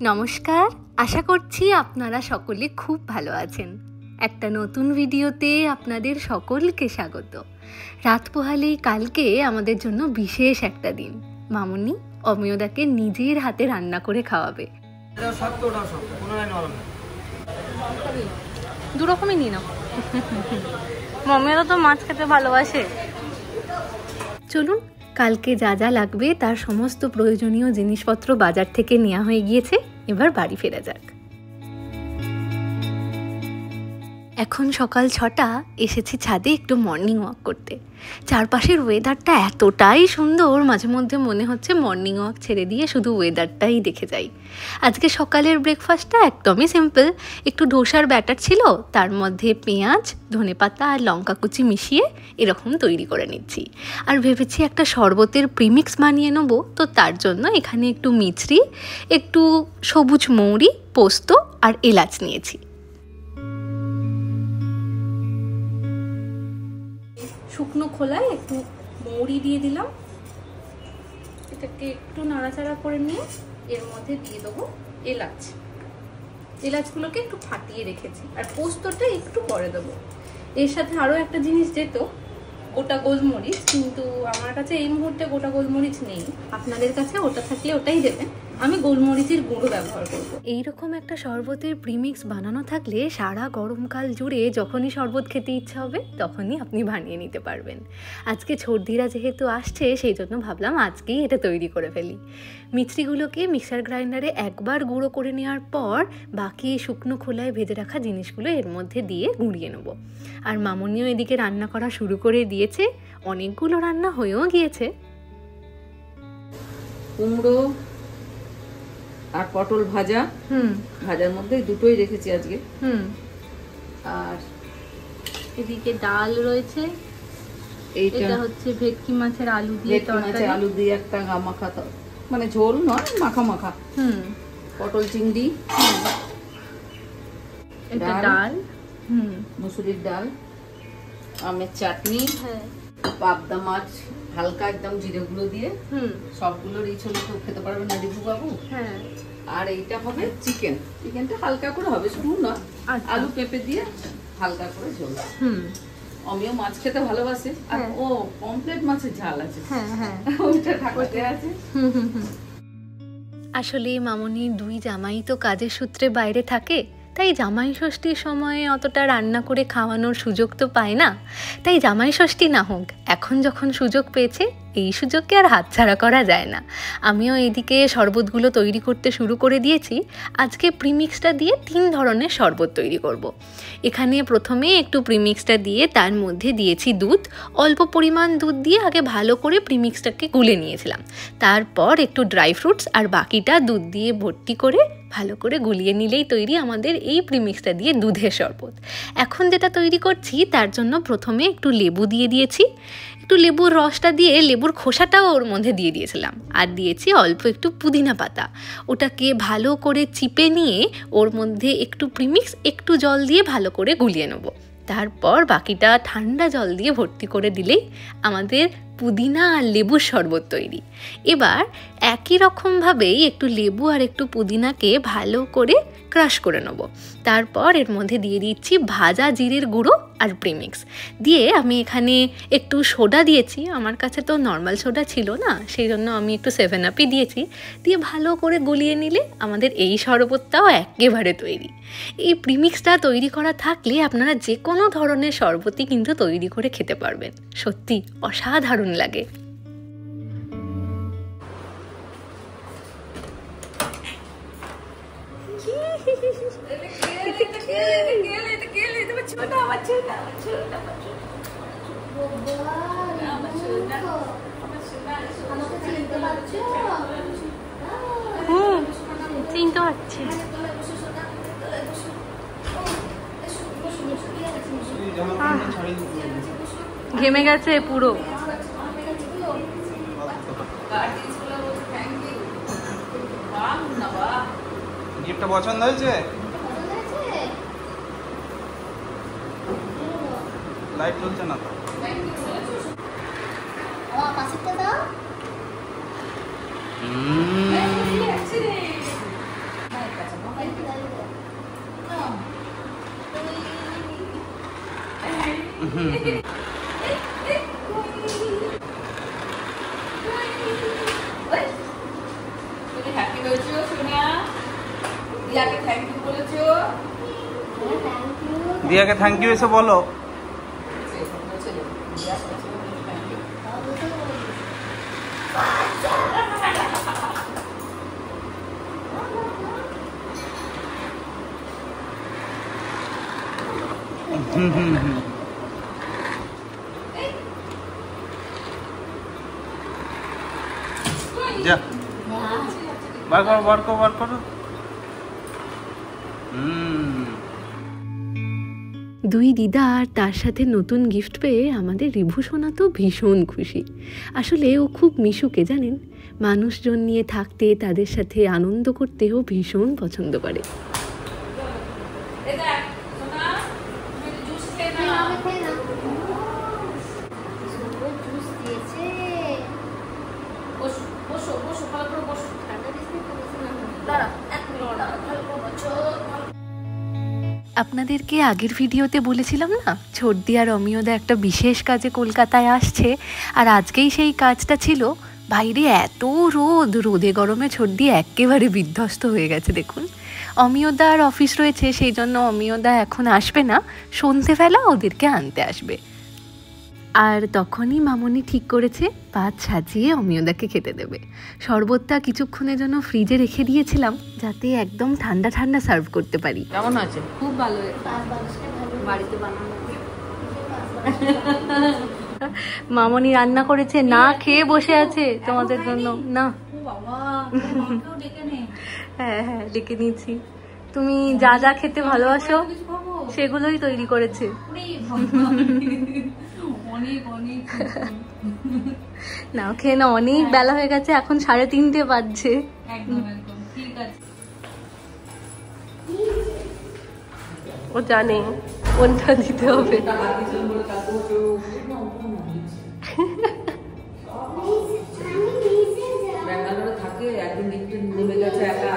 নমস্কার, আশা করছি আপনারা সকলে খুব ভালো আছেন। একটা নতুন ভিডিওতে আপনাদের সকলকে স্বাগত। রাত পোহালেই কালকে আমাদের জন্য বিশেষ একটা দিন। মামুনি অমিয়দাকে নিজের হাতে রান্না করে খাওয়াবে। দু রকমই নিয়ে নাও। মামিরা তো মাছ খেতে ভালোবাসে। চলুন, কালকে যা যা লাগবে তার সমস্ত প্রয়োজনীয় জিনিসপত্র বাজার থেকে নেওয়া হয়ে গিয়েছে, এবার বাড়ি ফেরা যাক। এখন সকাল 6টা, এসেছি ছাদে একটু মর্নিং ওয়াক করতে। চারপাশের ওয়েদারটা এতটাই সুন্দর, মাঝে মধ্যে মনে হচ্ছে মর্নিং ওয়াক ছেড়ে দিয়ে শুধু ওয়েদারটাই দেখে যাই। আজকে সকালের ব্রেকফাস্টটা একদমই সিম্পল। একটু ধোসার ব্যাটার ছিল, তার মধ্যে পেঁয়াজ, ধনেপাতা আর লঙ্কা কুচি মিশিয়ে এরকম তৈরি করে নিচ্ছি। আর ভেবেছি একটা শরবতের প্রিমিক্স বানিয়ে নেবো, তো তার জন্য এখানে একটু মিছরি, একটু সবুজ মৌরি, পোস্ত আর এলাচ নিয়েছি। শুকনো খোলায় একটু মৌরি দিয়ে দিলাম, এটাকে একটু নাড়াচাড়া করে নিয়ে এর মধ্যে দিয়ে দেবো এলাচ। এলাচগুলোকে একটু ফাটিয়ে রেখেছি, আর পোস্তটা একটু পরে দেবো। এর সাথে আরও একটা জিনিস যেত, গোটা গোলমরিচ, কিন্তু আমার কাছে এই মুহূর্তে গোটা গোলমরিচ নেই। আপনাদের কাছে ওটা থাকলে ওটাই দেবেন, আমি গোলমরিচের গুঁড়ো ব্যবহার করব। এইরকম একটা শরবতের প্রিমিক্স বানানো থাকলে সারা গরমকাল জুড়ে যখনই শরবত খেতে ইচ্ছা হবে তখনই আপনি বানিয়ে নিতে পারবেন। আজকে সর্দিরা যেহেতু আসছে, সেই জন্য ভাবলাম আজকেই এটা তৈরি করে ফেলি। মিছরিগুলোকে মিক্সার গ্রাইন্ডারে একবার গুঁড়ো করে নেওয়ার পর বাকি শুকনো খোলায় ভেজে রাখা জিনিসগুলো এর মধ্যে দিয়ে গুঁড়িয়ে নেব। আর মামুনিও এদিকে রান্না করা শুরু করে দিয়েছে, অনেকগুলো রান্না হয়েও গিয়েছে। কুমড়ো আর পটল ভাজা, ভাজার মধ্যে দুটোই রেখেছি আজকে। আর এদিকে ডাল রয়েছে, এটা হচ্ছে ভেটকি মাছের আলু দিয়ে তরকারি, আলু দিয়ে একটা মাখা, মানে ঝোল নয়, মাখা মাখা। পটল চিংড়ি, এটা ডাল, মুসুরির ডাল, আমের চাটনি, পাবদা মাছ হালকা একদম জিরে গুঁড়ো দিয়ে, সবগুলোর এই ছোট কেউ খেতে পারবে না রিভু বাবু। আর এইটা হবে চিকেন, চিকেনটা হালকা করে হবে, শুরু না, আলু পেঁপে দিয়ে হালকা করে ঝোল। আমিও মাছ খেতে ভালোবাসে, আর ও পমফ্রেট মাছের ঝাল আছে, ওইটা ঠাকুরতে আছে। আসলে মামুনির দুই জামাই তো কাজের সূত্রে বাইরে থাকে, তাই জামাই ষষ্ঠীর সময়ে অতটা রান্না করে খাওয়ানোর সুযোগ তো পায় না। তাই জামাই ষষ্ঠী না হোক, এখন যখন সুযোগ পেয়েছে এই সুযোগকে আর হাতছাড়া করা যায় না। আমিও এদিকে শরবতগুলো তৈরি করতে শুরু করে দিয়েছি। আজকে প্রিমিক্সটা দিয়ে 3 ধরনের শরবত তৈরি করব। এখানে প্রথমে একটু প্রিমিক্সটা দিয়ে তার মধ্যে দিয়েছি দুধ। অল্প পরিমাণ দুধ দিয়ে আগে ভালো করে প্রিমিক্সটাকে গুলে নিয়েছিলাম, তারপর একটু ড্রাই ফ্রুটস আর বাকিটা দুধ দিয়ে ভর্তি করে ভালো করে গুলিয়ে নিলেই তৈরি আমাদের এই প্রিমিক্সটা দিয়ে দুধের শরবত। এখন যেটা তৈরি করছি তার জন্য প্রথমে একটু লেবু দিয়ে দিয়েছি, একটু লেবুর রসটা দিয়ে লেবুর খোসাটাও ওর মধ্যে দিয়ে দিয়েছিলাম, আর দিয়েছি অল্প একটু পুদিনা পাতা। ওটাকে ভালো করে চিপে নিয়ে ওর মধ্যে একটু প্রিমিক্স, একটু জল দিয়ে ভালো করে গুলিয়ে নেব। তারপর বাকিটা ঠান্ডা জল দিয়ে ভর্তি করে দিলেই আমাদের পুদিনা আর লেবুর শরবত তৈরি। এবার একই রকমভাবেই একটু লেবু আর একটু পুদিনাকে ভালো করে ক্রাশ করে নেব। তারপর এর মধ্যে দিয়ে দিচ্ছি ভাজা জিরের গুঁড়ো আর প্রিমিক্স দিয়ে, আমি এখানে একটু সোডা দিয়েছি, আমার কাছে তো নর্মাল সোডা ছিল না, সেই জন্য আমি একটু 7 আপই দিয়েছি। দিয়ে ভালো করে গলিয়ে নিলে আমাদের এই শরবতটাও একেবারে তৈরি। এই প্রিমিক্সটা তৈরি করা থাকলে আপনারা যে কোনো ধরনের শরবতই কিন্তু তৈরি করে খেতে পারবেন, সত্যি অসাধারণ লাগে। চিনতে পারছি, ঘেমে গেছে পুরো। গিফটটা পছন্দ হয়েছে? লাইট জ্বলছে না তো। পাশেরটা দাও। তুমি হ্যাপি হয়েছো সোনা? দিয়াকে থ্যাংক ইউ বলেছো? দিয়াকে থ্যাংক ইউ এসে বলো। যা বার করো বার করো বার করো। দুই দিদা আর তার সাথে নতুন গিফট পেয়ে আমাদের রিভু সোনা তো ভীষণ খুশি। আসলে ও খুব মিশুকে জানেন, মানুষজন নিয়ে থাকতে তাদের সাথে আনন্দ করতেও ভীষণ পছন্দ করে। আপনাদেরকে আগের ভিডিওতে বলেছিলাম না, ছোটদি আর অমিয়দা একটা বিশেষ কাজে কলকাতায় আসছে, আর আজকেই সেই কাজটা ছিল। বাইরে এত রোদ, রোদে গরমে ছোটদি একেবারে বিধ্বস্ত হয়ে গেছে। দেখুন, অমিয়দা আর অফিস রয়েছে, সেই জন্য অমিয়দা এখন আসবে না, সন্ধেবেলা ওদেরকে আনতে আসবে। আর তখনই মামনি ঠিক করেছে ভাত সাজিয়ে অমিয়দাকে খেতে দেবে। শরবতটা কিছুক্ষণের জন্য ফ্রিজে রেখে দিয়েছিলাম, যাতে একদম ঠান্ডা ঠান্ডা সার্ভ করতে পারি। কেমন আছে? খুব ভালো, বাড়িতে বানানো। মামনি রান্না করেছে, না খেয়ে বসে আছে তোমাদের জন্য। না হ্যাঁ হ্যাঁ ডেকে নিয়েছি। তুমি যা যা খেতে ভালোবাসো সেগুলোই তৈরি করেছে। না খেয়ে না, অনেক বেলা হয়ে গেছে, এখন 3:30 বাজছে। ও জানে কোনটা দিতে হবে। ব্যাঙ্গালোরে থাকে, একদিন লিফটে নেমে গেছে একা,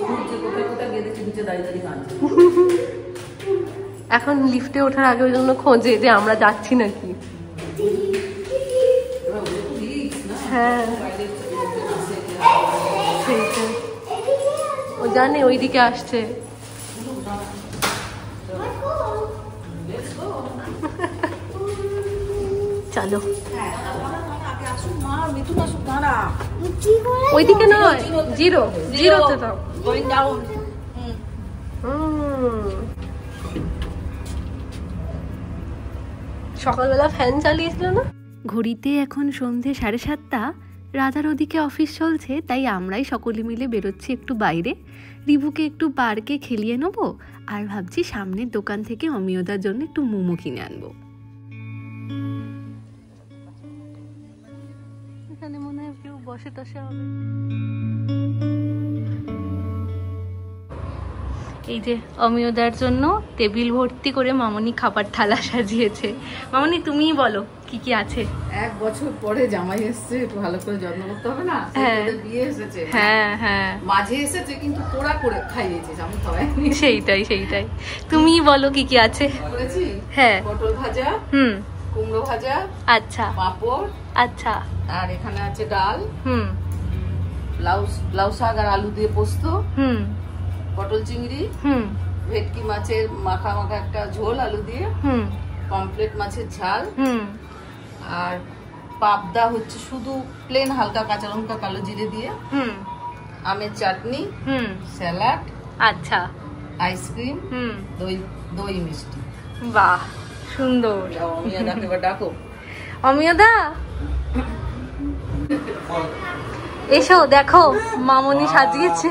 খুঁজছে কোথায় কোথায় গেছে, নিচে দাঁড়িয়ে দাঁড়িয়ে কাঁদছে। এখন লিফটে ওঠার আগে ওই জন্য খোঁজে যে আমরা যাচ্ছি নাকি। হ্যাঁ সেইটাই, ও জানে ওইদিকে আসছে। চলো ওইদিকে নয়, জিরো জিরোতে দাও। সকালবেলা ফ্যান চালিয়েছিল না। ঘড়িতে এখন সন্ধে 7:30। রাধার ওদিকে অফিস চলছে, তাই আমরাই সকলে মিলে বেরোচ্ছি একটু বাইরে। রিভুকে একটু পার্কে খেলিয়ে নেবো, আর ভাবছি সামনের দোকান থেকে অমিয়দার জন্য একটু মোমো কিনে আনবো। এখানে মনে হয় কেউ বসে টসে হবে। এই যে অমিয়দার জন্য টেবিল ভর্তি করে মামনি খাবার থালা সাজিয়েছে। মামনি তুমিই বলো কি কি আছে। 1 বছর পরে জামাই এসেছে, একটু ভালো করে যত্ন করতে হবে না? বিয়ে এসেছে, হ্যাঁ হ্যাঁ মাঝে এসেছে, কিন্তু পোড়া করে খাইয়েছিস, আমি খাওয়াইনি। সেইটাই সেইটাই, তুমিই বলো কি কি আছে। করেছি হ্যাঁ, পটল ভাজা, কুমড়ো ভাজা, আচ্ছা, পাঁপড়, আচ্ছা, আর এখানে আছে ডাল, লাউ শাক আর আলু দিয়ে পোস্ত, পটল চিংড়ি, ভেটকি মাছের মাখা মাখা একটা ঝোল আলু দিয়ে, পমফ্রেট মাছের ঝাল, আর পাবদা হচ্ছে শুধু প্লেন হালকা কাঁচা লঙ্কা কালো জিরে দিয়ে, আমের চাটনি, স্যালাড, আচ্ছা, আইসক্রিম, দই দই মিষ্টি। বাহ সুন্দর। অমিয়দাকে এবার ডাকো। অমিয়দা এসো, দেখো মামনি সাজিয়েছে।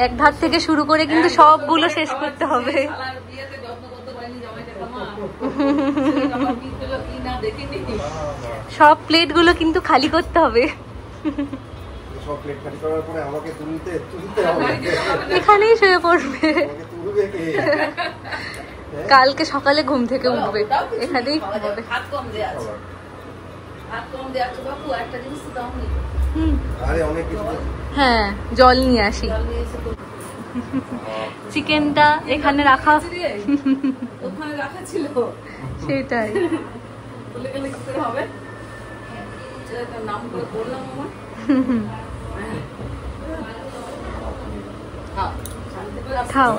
এক ধার থেকে শুরু করে কিন্তু সবগুলো শেষ করতে হবে। সব প্লেট গুলো কিন্তু খালি করতে হবে। এখানেই শুয়ে পড়বে, কালকে সকালে ঘুম থেকে উঠবে এখানেই। হ্যাঁ জল নিয়ে আসি। চিকেনটা এখানে রাখা, ওখানে রাখা ছিল, সেটাই। বলে গেলে কি করে হবে, নাম করে বললাম আমার। খাও।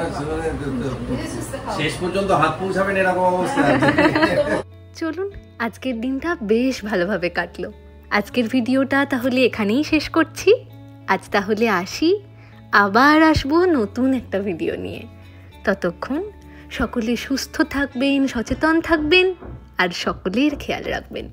শেষ পর্যন্ত হাত পৌঁছাবেন এরকম অবস্থা। চলুন, আজকের দিনটা বেশ ভালোভাবে কাটলো। আজকের ভিডিওটা তাহলে এখানেই শেষ করছি। আজ তাহলে আসি, আবার আসবো নতুন একটা ভিডিও নিয়ে। ততক্ষণ সকলে সুস্থ থাকবেন, সচেতন থাকবেন আর সকলের খেয়াল রাখবেন।